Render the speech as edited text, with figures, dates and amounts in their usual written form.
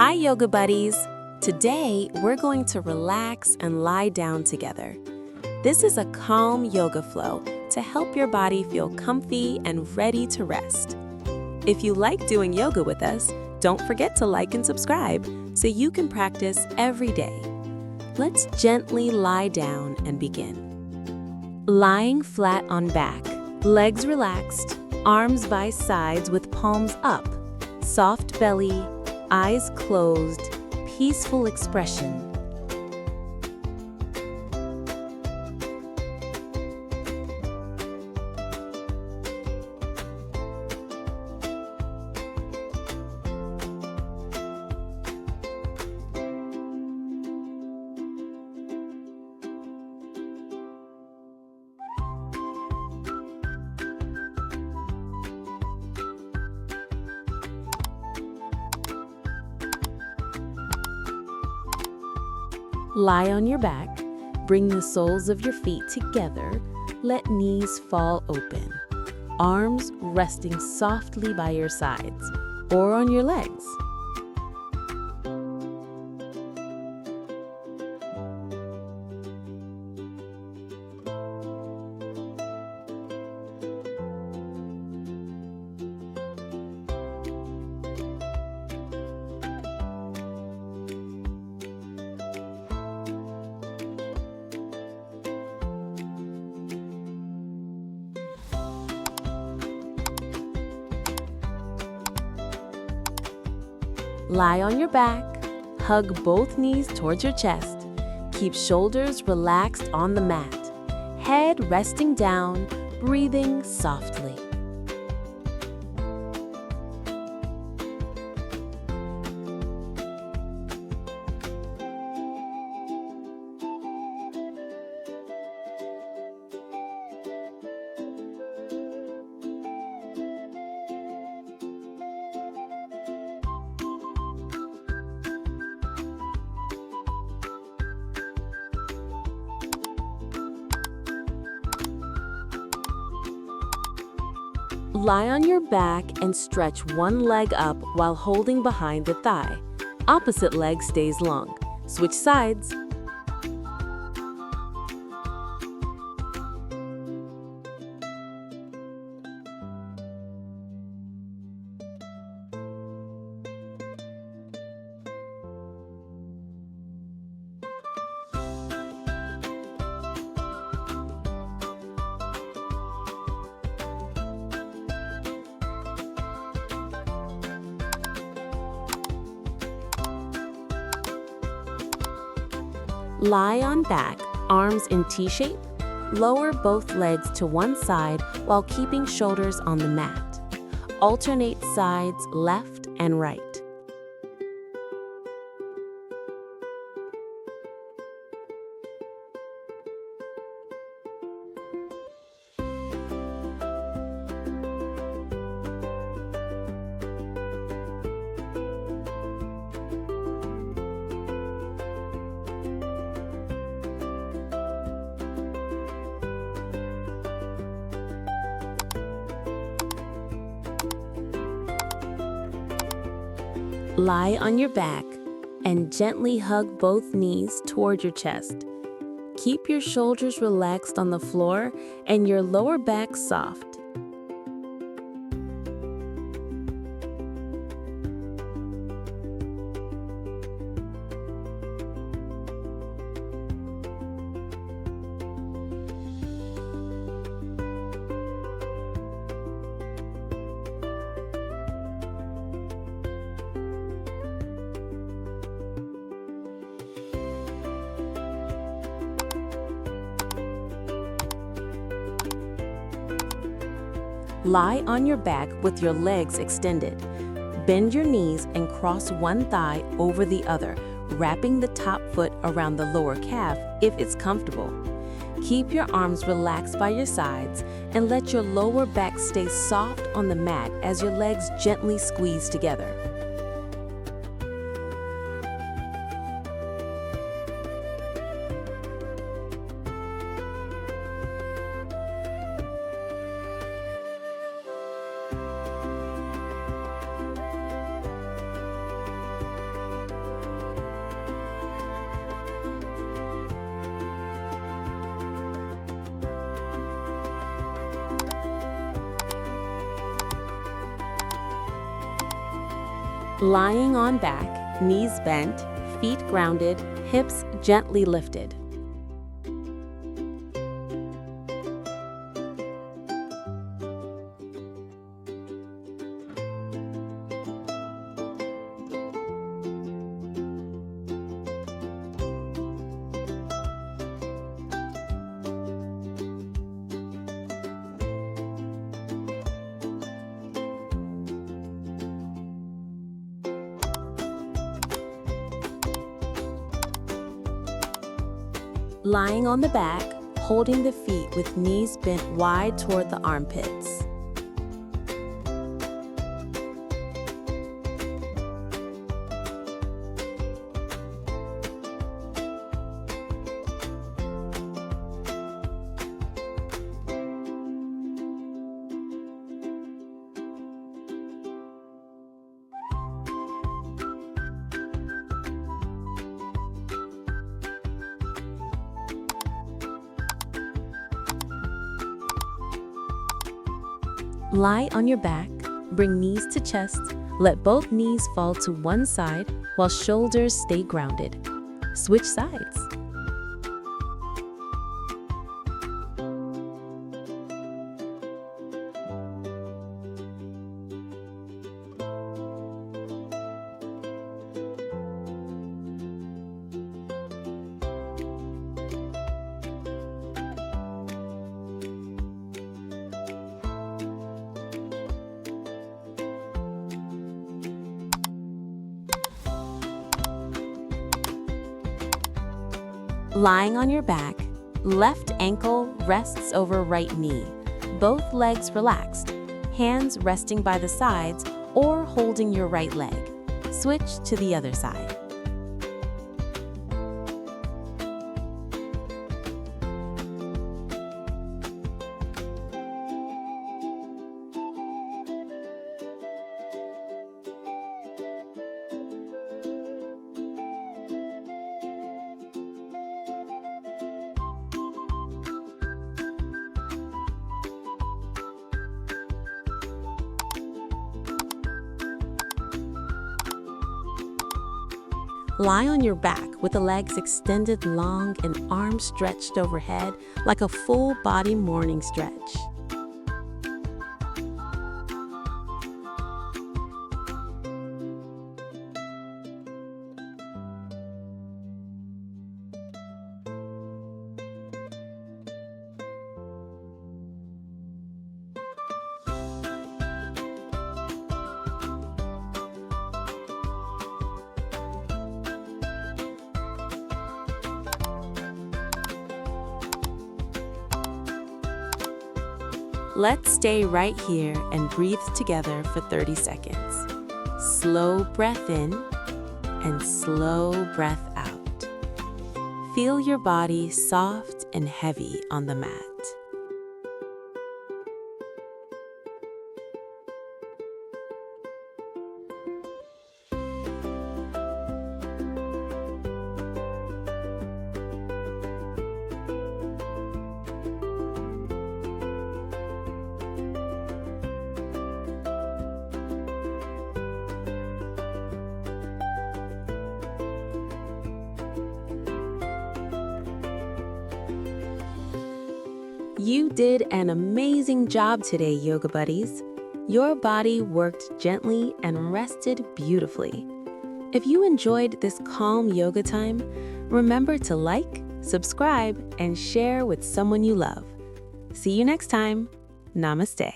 Hi, yoga buddies! Today, we're going to relax and lie down together. This is a calm yoga flow to help your body feel comfy and ready to rest. If you like doing yoga with us, don't forget to like and subscribe so you can practice every day. Let's gently lie down and begin. Lying flat on back, legs relaxed, arms by sides with palms up, soft belly, eyes closed, peaceful expression. Lie on your back, bring the soles of your feet together, let knees fall open. Arms resting softly by your sides or on your legs. Lie on your back, hug both knees towards your chest. Keep shoulders relaxed on the mat. Head resting down, breathing softly. Lie on your back and stretch one leg up while holding behind the thigh. Opposite leg stays long. Switch sides. Lie on back, arms in T-shape. Lower both legs to one side while keeping shoulders on the mat. Alternate sides left and right. Lie on your back and gently hug both knees toward your chest. Keep your shoulders relaxed on the floor and your lower back soft. Lie on your back with your legs extended. Bend your knees and cross one thigh over the other, wrapping the top foot around the lower calf if it's comfortable. Keep your arms relaxed by your sides and let your lower back stay soft on the mat as your legs gently squeeze together. Lying on back, knees bent, feet grounded, hips gently lifted. Lying on the back, holding the feet with knees bent wide toward the armpits. Lie on your back, bring knees to chest, let both knees fall to one side while shoulders stay grounded. Switch sides. Lying on your back, left ankle rests over right knee, both legs relaxed, hands resting by the sides or holding your right leg. Switch to the other side. Lie on your back with the legs extended long and arms stretched overhead like a full body morning stretch. Let's stay right here and breathe together for 30 seconds. Slow breath in and slow breath out. Feel your body soft and heavy on the mat. You did an amazing job today, yoga buddies. Your body worked gently and rested beautifully. If you enjoyed this calm yoga time, remember to like, subscribe, and share with someone you love. See you next time. Namaste.